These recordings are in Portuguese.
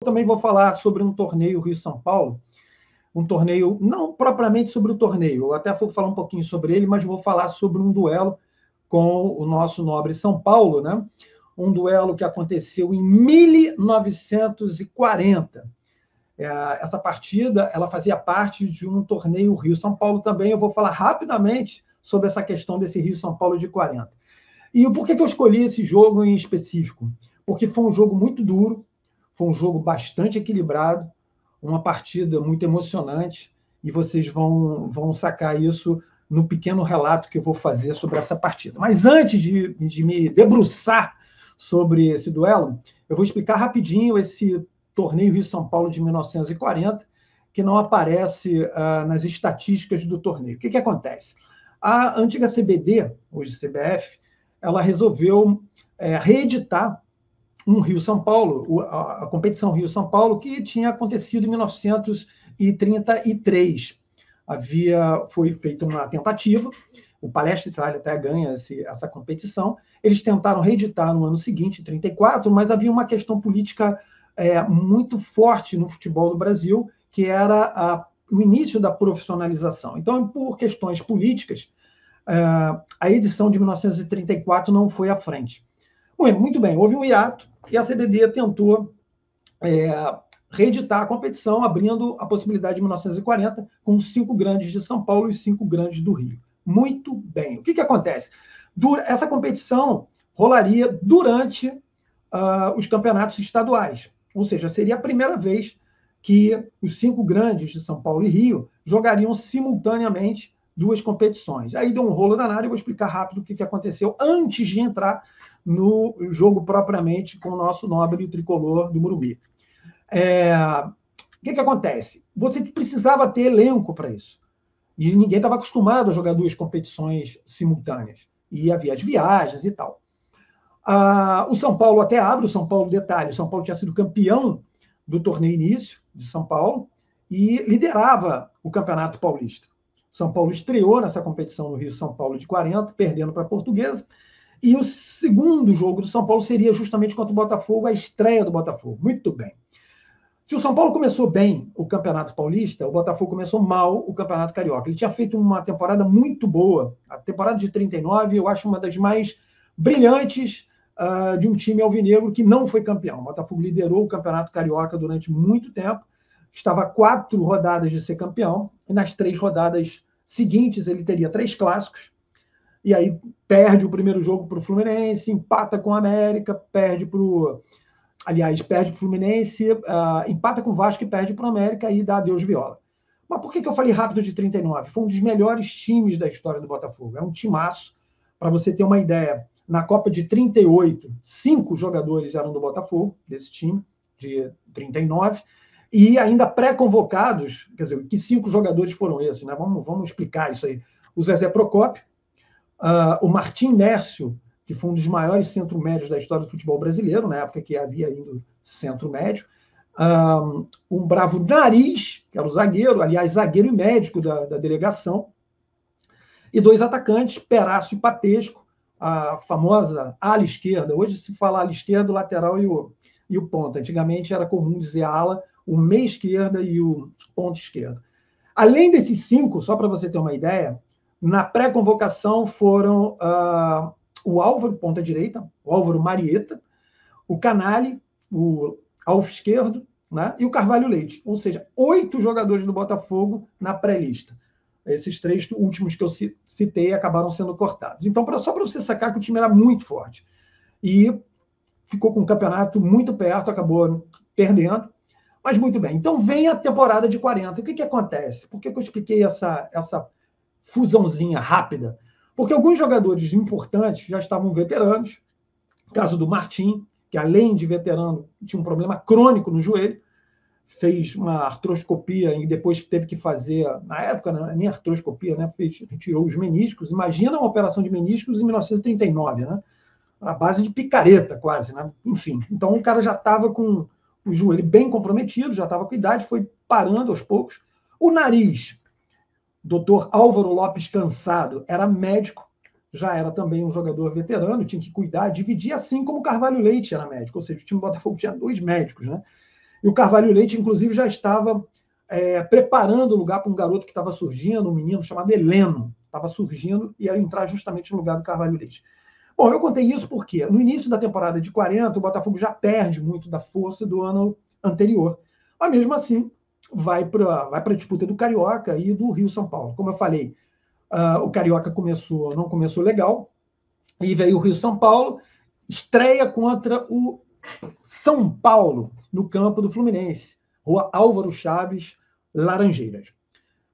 também vou falar sobre um torneio Rio-São Paulo, um torneio, não propriamente sobre o torneio, eu até vou falar um pouquinho sobre ele, mas vou falar sobre um duelo com o nosso nobre São Paulo, né? Um duelo que aconteceu em 1940. Essa partida, ela fazia parte de um torneio Rio-São Paulo também. Eu vou falar rapidamente sobre essa questão desse Rio-São Paulo de 40. E por que eu escolhi esse jogo em específico? Porque foi um jogo muito duro, foi um jogo bastante equilibrado, uma partida muito emocionante, e vocês vão sacar isso no pequeno relato que eu vou fazer sobre essa partida. Mas antes de me debruçar sobre esse duelo, eu vou explicar rapidinho esse torneio Rio-São Paulo de 1940, que não aparece nas estatísticas do torneio. O que acontece? A antiga CBD, hoje CBF, ela resolveu reeditar um Rio-São Paulo, a competição Rio-São Paulo, que tinha acontecido em 1933. Foi feita uma tentativa, o Palestra Itália até ganha essa competição, eles tentaram reeditar no ano seguinte, em 34, mas havia uma questão política muito forte no futebol do Brasil, que era o início da profissionalização. Então, por questões políticas, a edição de 1934 não foi à frente. Muito bem, houve um hiato e a CBD tentou reeditar a competição, abrindo a possibilidade de 1940 com os 5 grandes de São Paulo e os 5 grandes do Rio. Muito bem. O que acontece? Essa competição rolaria durante os campeonatos estaduais, ou seja, seria a primeira vez que os 5 grandes de São Paulo e Rio jogariam simultaneamente 2 competições. Aí deu um rolo danado, eu vou explicar rápido o que aconteceu antes de entrar no jogo propriamente com o nosso nobre tricolor do Morumbi. O que acontece? Você precisava ter elenco para isso. E ninguém estava acostumado a jogar 2 competições simultâneas. E havia as viagens e tal. O São Paulo até abre, o São Paulo, detalhe, o São Paulo tinha sido campeão do torneio início de São Paulo e liderava o Campeonato Paulista. São Paulo estreou nessa competição no Rio-São Paulo de 40, perdendo para a Portuguesa, e o segundo jogo do São Paulo seria justamente contra o Botafogo, a estreia do Botafogo. Muito bem. Se o São Paulo começou bem o Campeonato Paulista, o Botafogo começou mal o Campeonato Carioca. Ele tinha feito uma temporada muito boa. A temporada de 39, eu acho uma das mais brilhantes de um time alvinegro que não foi campeão. O Botafogo liderou o Campeonato Carioca durante muito tempo. Estava a 4 rodadas de ser campeão. E nas 3 rodadas seguintes, ele teria 3 clássicos. E aí perde o primeiro jogo para o Fluminense, empata com o América, perde para o Fluminense, empata com o Vasco e perde para o América e dá adeus viola. Mas por que eu falei rápido de 39? Foi um dos melhores times da história do Botafogo. É um timaço. Para você ter uma ideia, na Copa de 38, 5 jogadores eram do Botafogo, desse time, de 39, e ainda pré-convocados, quer dizer, que 5 jogadores foram esses, né? Vamos explicar isso aí. O Zezé Procópio, o Martim Nércio, que foi um dos maiores centro-médios da história do futebol brasileiro, na época que havia ainda centro-médio, um bravo Nariz, que era o zagueiro, aliás, zagueiro e médico da delegação, e 2 atacantes, Perácio e Papesco, a famosa ala esquerda. Hoje se fala ala esquerda, o lateral e o ponta. Antigamente era comum dizer ala, o meia esquerda e o ponta esquerda. Além desses 5, só para você ter uma ideia, na pré-convocação foram o Álvaro, ponta direita, o Álvaro Marieta, o Canali, o alvo esquerdo, né, e o Carvalho Leite. Ou seja, 8 jogadores do Botafogo na pré-lista. Esses 3 últimos que eu citei acabaram sendo cortados. Então, só para você sacar que o time era muito forte. E ficou com o campeonato muito perto, acabou perdendo. Mas muito bem. Então, vem a temporada de 40. O que acontece? Por que eu expliquei essa fusãozinha rápida? Porque alguns jogadores importantes já estavam veteranos. No caso do Martim, que além de veterano, tinha um problema crônico no joelho. Fez uma artroscopia e depois teve que fazer, na época, né, nem artroscopia, né, retirou os meniscos. Imagina uma operação de meniscos em 1939, né? A base de picareta, quase, né? Enfim, então o cara já estava com o joelho bem comprometido, já estava com idade, foi parando aos poucos. O Nariz, doutor Álvaro Lopes Cansado, era médico, já era também um jogador veterano, tinha que cuidar, dividir, assim como o Carvalho Leite era médico, ou seja, o time do Botafogo tinha 2 médicos, né? E o Carvalho Leite, inclusive, já estava preparando o lugar para um garoto que estava surgindo, um menino chamado Heleno. Estava surgindo e ia entrar justamente no lugar do Carvalho Leite. Bom, eu contei isso porque no início da temporada de 40, o Botafogo já perde muito da força do ano anterior. Mas mesmo assim, vai para a disputa do Carioca e do Rio-São Paulo. Como eu falei, o Carioca não começou legal, e veio o Rio-São Paulo, estreia contra o São Paulo, no campo do Fluminense, Rua Álvaro Chaves, Laranjeiras.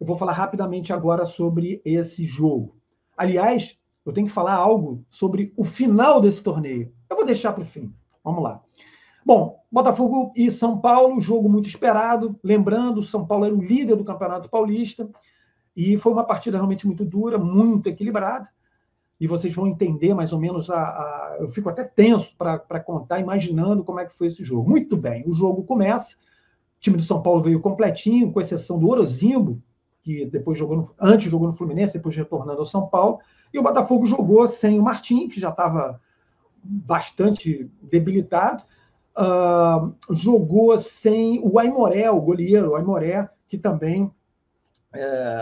Eu vou falar rapidamente agora sobre esse jogo. Aliás, eu tenho que falar algo sobre o final desse torneio. Eu vou deixar para o fim. Vamos lá. Bom, Botafogo e São Paulo, jogo muito esperado. Lembrando, São Paulo era o líder do Campeonato Paulista e foi uma partida realmente muito dura, muito equilibrada. E vocês vão entender mais ou menos eu fico até tenso para contar, imaginando como é que foi esse jogo. Muito bem, o jogo começa, o time do São Paulo veio completinho, com exceção do Orozimbo, que depois antes jogou no Fluminense, depois retornando ao São Paulo, e o Botafogo jogou sem o Martim, que já estava bastante debilitado, jogou sem o Aimoré, o goleiro, o Aimoré, que também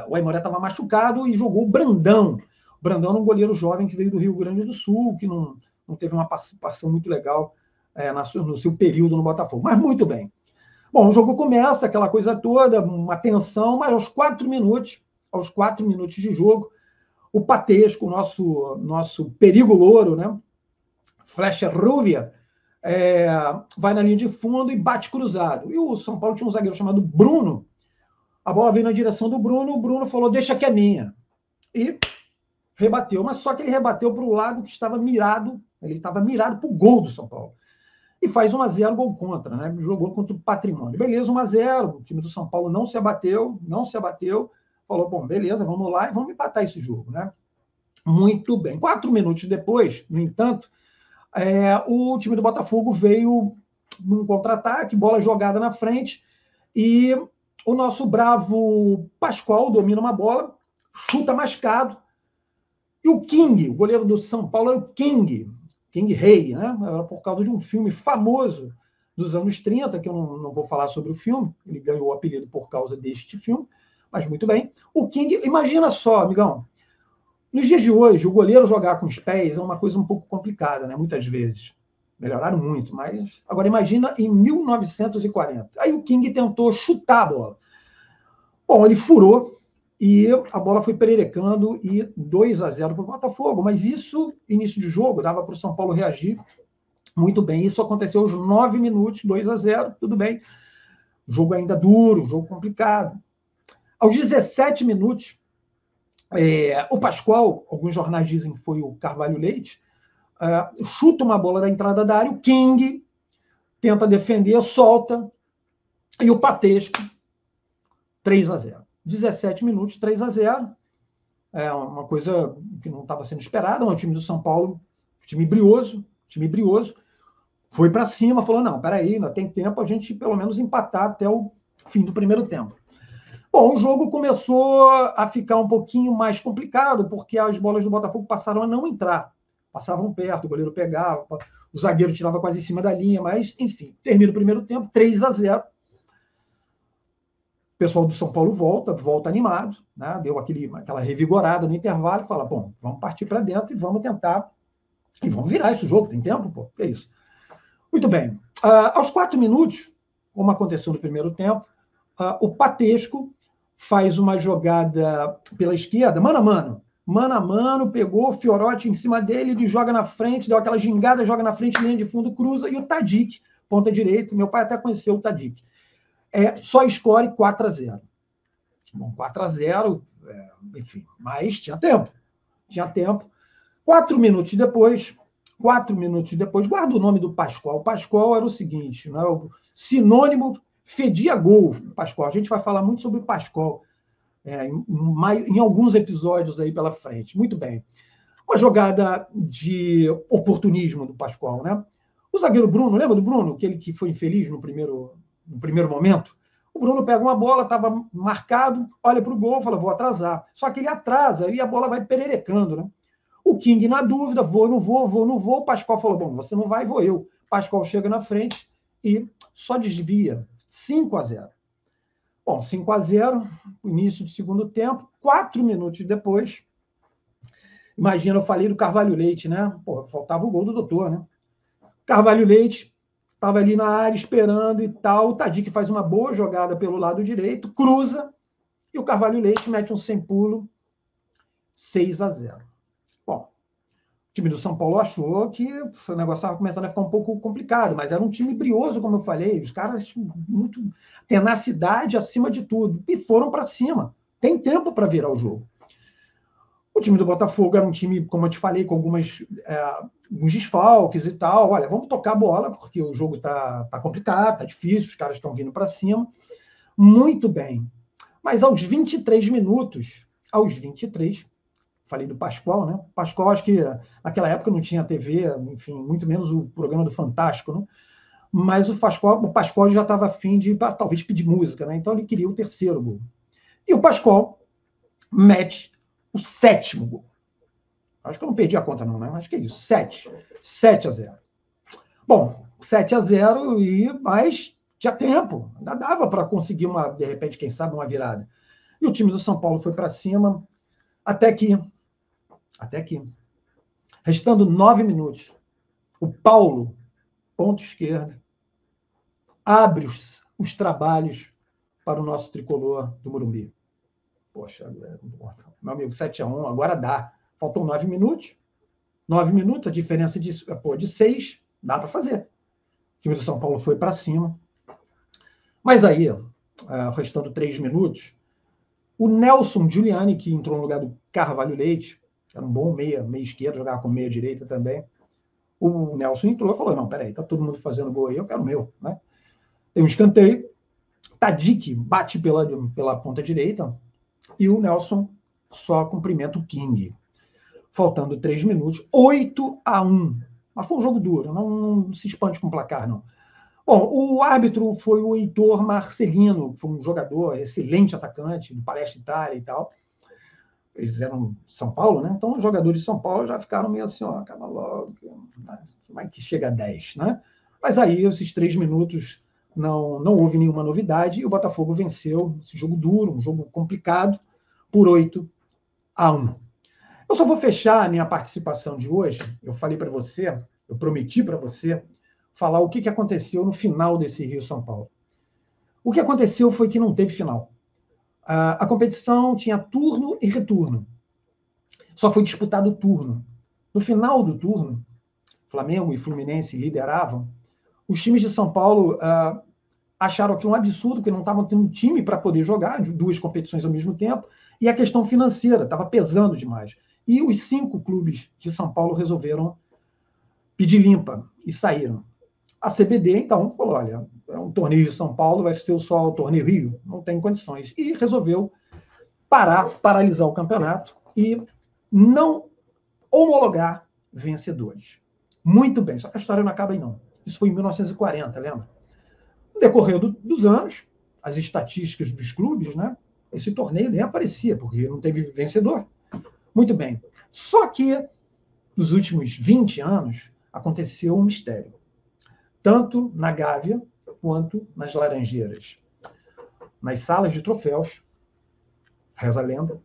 o Aimoré estava machucado, e jogou o Brandão. O Brandão é um goleiro jovem que veio do Rio Grande do Sul, que não teve uma participação muito legal no seu período no Botafogo. Mas muito bem. Bom, o jogo começa, aquela coisa toda, uma tensão, mas aos 4 minutos de jogo, o Patesco, o nosso perigo louro, né? Flecha Rúvia, vai na linha de fundo e bate cruzado. E o São Paulo tinha um zagueiro chamado Bruno. A bola veio na direção do Bruno, o Bruno falou, deixa que é minha. E rebateu, mas só que ele rebateu para o lado que estava mirado, ele estava mirado para o gol do São Paulo. E faz 1-0, gol contra, né? Jogou contra o Patrimônio. Beleza, 1-0, o time do São Paulo não se abateu, falou, bom, beleza, vamos lá e vamos empatar esse jogo, né? Muito bem. 4 minutos depois, no entanto, o time do Botafogo veio num contra-ataque, bola jogada na frente, e o nosso bravo Pascoal domina uma bola, chuta mascado, e o King, o goleiro do São Paulo, era o King Rei, né? Era por causa de um filme famoso dos anos 30, que eu não vou falar sobre o filme, ele ganhou o apelido por causa deste filme, mas muito bem. O King, imagina só, amigão, nos dias de hoje, o goleiro jogar com os pés é uma coisa um pouco complicada, né? Muitas vezes. Melhoraram muito, mas... Agora, imagina em 1940. Aí o King tentou chutar a bola. Bom, ele furou, e a bola foi pererecando, e 2-0 para o Botafogo. Mas isso, início de jogo, dava para o São Paulo reagir muito bem. Isso aconteceu aos 9 minutos, 2-0, tudo bem. Jogo ainda duro, jogo complicado. Aos 17 minutos, o Pascoal, alguns jornais dizem que foi o Carvalho Leite, chuta uma bola da entrada da área, o King tenta defender, solta, e o Patesco, 3-0. 17 minutos, 3-0. É uma coisa que não estava sendo esperada, mas o time do São Paulo, time brioso, foi para cima, falou, não, peraí, ainda tem tempo a gente pelo menos empatar até o fim do primeiro tempo. Bom, o jogo começou a ficar um pouquinho mais complicado, porque as bolas do Botafogo passaram a não entrar. Passavam perto, o goleiro pegava, o zagueiro tirava quase em cima da linha, mas, enfim, termina o primeiro tempo, 3-0. O pessoal do São Paulo volta animado, né? Deu aquela revigorada no intervalo, fala, bom, vamos partir para dentro e vamos tentar, e vamos virar esse jogo, tem tempo, pô, que é isso? Muito bem. Aos 4 minutos, como aconteceu no primeiro tempo, o Patesco faz uma jogada pela esquerda, mano a mano, pegou o Fiorotti em cima dele, ele joga na frente, deu aquela gingada, joga na frente, linha de fundo, cruza, e o Tadic, ponta direita, meu pai até conheceu o Tadic, só escolhe 4-0. Bom, 4-0, enfim, mas tinha tempo. 4 minutos depois, guarda o nome do Pascoal. O Pascoal era o seguinte, né, o sinônimo, fedia gol, Pascoal. A gente vai falar muito sobre o Pascoal em alguns episódios aí pela frente. Muito bem. Uma jogada de oportunismo do Pascoal, né? O zagueiro Bruno, lembra do Bruno? Aquele que foi infeliz no primeiro momento? O Bruno pega uma bola, estava marcado, olha para o gol, fala, vou atrasar. Só que ele atrasa e a bola vai pererecando, né? O King, na dúvida, vou, não vou. O Pascoal falou, bom, você não vai, vou eu. Pascoal chega na frente e só desvia 5-0. Bom, 5-0, início do segundo tempo, 4 minutos depois. Imagina, eu falei do Carvalho Leite, né? Pô, faltava o gol do doutor, né? Carvalho Leite estava ali na área esperando e tal. O Tadic faz uma boa jogada pelo lado direito, cruza, e o Carvalho Leite mete um sem pulo, 6-0. Bom, o time do São Paulo achou que o negócio estava começando a ficar um pouco complicado, mas era um time brioso, como eu falei, os caras muito tenacidade acima de tudo, e foram para cima. Tem tempo para virar o jogo. O time do Botafogo era um time, como eu te falei, com alguns desfalques e tal. Olha, vamos tocar a bola, porque o jogo tá complicado, tá difícil, os caras estão vindo para cima. Muito bem. Mas aos 23 minutos, falei do Pascoal, né? Pascoal, acho que naquela época não tinha TV, enfim, muito menos o programa do Fantástico, né? Mas o Pascoal já estava afim de, talvez, pedir música, né? Então ele queria o terceiro gol. E o Pascoal mete o 7º gol. Acho que eu não perdi a conta, não, né? Acho que é isso. 7-0. Bom, 7-0, mas tinha tempo. Ainda dava para conseguir, de repente, quem sabe, uma virada. E o time do São Paulo foi para cima, até que, restando 9 minutos, o Paulo, ponto esquerdo, abre os trabalhos para o nosso tricolor do Morumbi. Poxa, meu amigo, 7-1, agora dá. Faltam 9 minutos. 9 minutos, a diferença de 6, dá para fazer. O time do São Paulo foi para cima. Mas aí, restando 3 minutos, o Nelson Giuliani, que entrou no lugar do Carvalho Leite, era um bom meia esquerda, jogava com meia direita também. O Nelson entrou e falou, não, peraí, tá todo mundo fazendo gol aí, eu quero o meu, né? Tem um escanteio, Tadic bate pela ponta direita e o Nelson só cumprimenta o King. Faltando 3 minutos, 8-1. Mas foi um jogo duro, não se espante com o placar, não. Bom, o árbitro foi o Heitor Marcelino, que foi um jogador, excelente atacante, do Palestra Itália e tal. Eles eram de São Paulo, né? Então os jogadores de São Paulo já ficaram meio assim, ó, acaba logo, vai que chega a 10, né? Mas aí, esses 3 minutos, não houve nenhuma novidade e o Botafogo venceu esse jogo duro, um jogo complicado, por 8-1. Eu só vou fechar a minha participação de hoje. Eu falei para você, eu prometi para você, falar o que aconteceu no final desse Rio-São Paulo. O que aconteceu foi que não teve final. A competição tinha turno e retorno. Só foi disputado o turno. No final do turno, Flamengo e Fluminense lideravam. Os times de São Paulo acharam aquilo um absurdo, porque não estavam tendo um time para poder jogar 2 competições ao mesmo tempo, e a questão financeira estava pesando demais. E os 5 clubes de São Paulo resolveram pedir limpa e saíram. A CBD, então, falou, olha, é um torneio de São Paulo, vai ser só o torneio Rio, não tem condições. E resolveu paralisar o campeonato e não homologar vencedores. Muito bem, só que a história não acaba aí, não. Isso foi em 1940, lembra? No decorrer dos anos, as estatísticas dos clubes, né? Esse torneio nem aparecia, porque não teve vencedor. Muito bem. Só que, nos últimos 20 anos, aconteceu um mistério. Tanto na Gávea, quanto nas Laranjeiras. Nas salas de troféus, reza a lenda,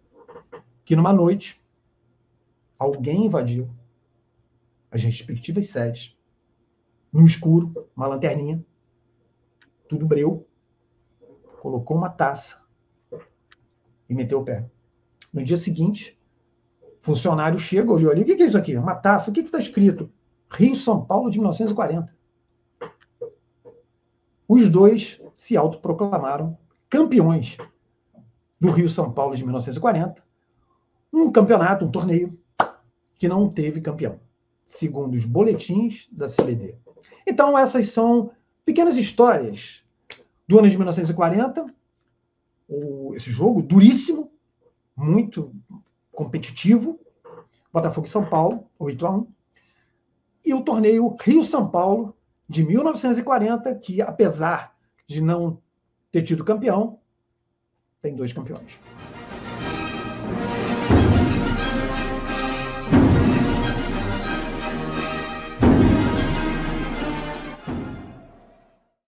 que numa noite, alguém invadiu as respectivas sedes, no escuro, uma lanterninha, tudo breu, colocou uma taça e meteu o pé. No dia seguinte, funcionário chega, olhou ali, o que é isso aqui? Uma taça, o que está escrito? Rio-São Paulo de 1940. Os dois se autoproclamaram campeões do Rio-São Paulo de 1940, um campeonato, um torneio, que não teve campeão, segundo os boletins da CBD. Então, essas são pequenas histórias do ano de 1940, esse jogo duríssimo, muito competitivo, Botafogo e São Paulo, 8-1, e o torneio Rio-São Paulo, de 1940, que, apesar de não ter tido campeão, tem 2 campeões.